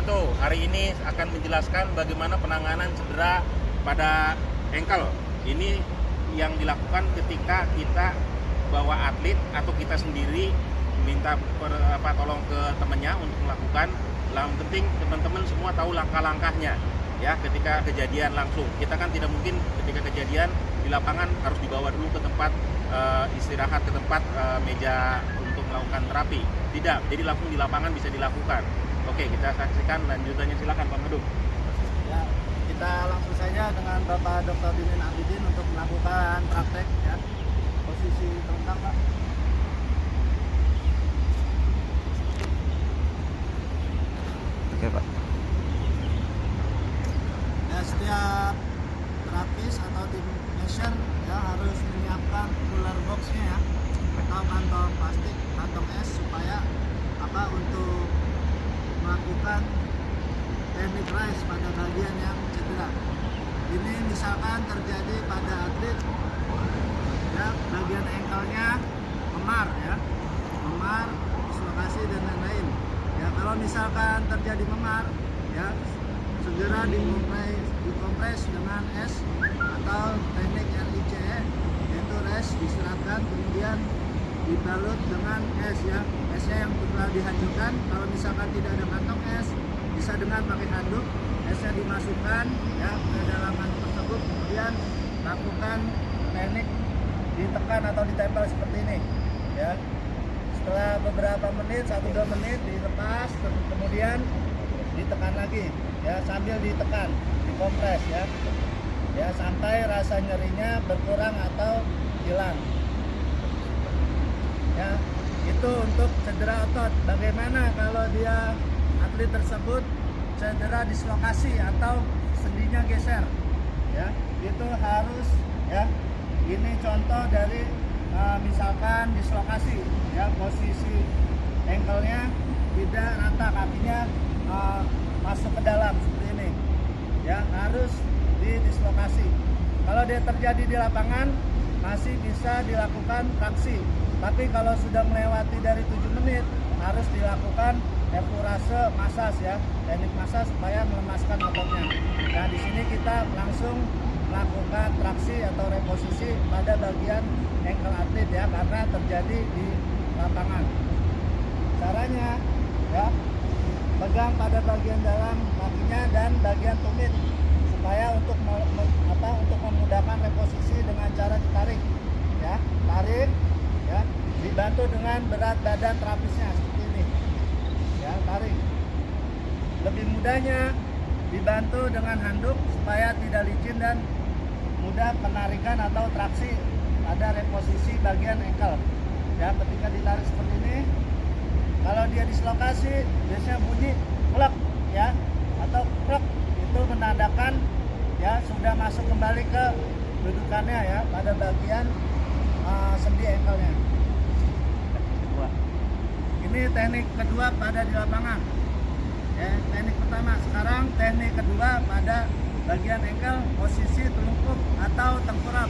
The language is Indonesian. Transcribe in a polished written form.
Vito hari ini akan menjelaskan bagaimana penanganan cedera pada ankle. Ini yang dilakukan ketika kita bawa atlet atau kita sendiri minta tolong ke temannya untuk melakukan. Yang penting teman-teman semua tahu langkah-langkahnya ya ketika kejadian langsung. Kita kan tidak mungkin ketika kejadian di lapangan harus dibawa dulu ke tempat istirahat, ke tempat meja untuk melakukan terapi. Tidak, jadi langsung di lapangan bisa dilakukan. Oke, kita saksikan lanjutannya, silakan Pak Madu. Ya, kita langsung saja dengan Bapak Dr. Dinin Abidin untuk melakukan praktek ya. Posisi terentang, Pak. Oke, Pak. Ya, setiap terapis atau tim measure ya harus menyiapkan cooler box-nya ya, atau kantong plastik, kantong es supaya untuk melakukan teknik rise pada bagian yang cedera. Ini misalkan terjadi pada atlet ya, bagian ankle-nya memar ya, memar, dislokasi dan lain-lain. Ya, kalau misalkan terjadi memar ya, segera dikompres dengan es atau teknik RICE, yaitu rest diserapkan kemudian dibalut dengan es ya. Esnya yang telah dihancurkan, kalau misalkan tidak ada kantong es, bisa dengan pakai handuk, esnya dimasukkan ya ke dalam handuk tersebut, kemudian lakukan teknik ditekan atau ditempel seperti ini ya. Setelah beberapa menit, 1-2 menit dilepas, kemudian ditekan lagi ya, sambil ditekan, dikompres ya. Ya, sampai rasa nyerinya berkurang atau hilang. Ya, itu untuk cedera otot. Bagaimana kalau dia atlet tersebut cedera dislokasi atau sendinya geser? Ya, itu harus ya. Ini contoh dari misalkan dislokasi ya, posisi ankle-nya tidak rata, kakinya masuk ke dalam seperti ini. Ya, harus didislokasi. Kalau dia terjadi di lapangan masih bisa dilakukan traksi. Tapi kalau sudah melewati dari 7 menit harus dilakukan epurase masas ya, teknik masas supaya melemaskan ototnya. Nah, di sini kita langsung melakukan traksi atau reposisi pada bagian ankle atlet ya, karena terjadi di lapangan. Caranya ya, pegang pada bagian dalam kakinya dan bagian tumit supaya untuk memudahkan reposisi dengan cara ditarik ya, tarik ya, dibantu dengan berat badan terapisnya seperti ini ya, tarik. Lebih mudahnya dibantu dengan handuk supaya tidak licin dan mudah penarikan atau traksi pada reposisi bagian ankle ya. Ketika ditarik seperti ini, kalau dia dislokasi biasanya bunyi klek ya, atau klek, itu menandakan ya sudah masuk kembali ke dudukannya ya, pada bagian sendi ankle-nya. Ini teknik kedua pada di lapangan ya. Teknik pertama, sekarang teknik kedua pada bagian ankle, posisi telungkup atau tengkurap.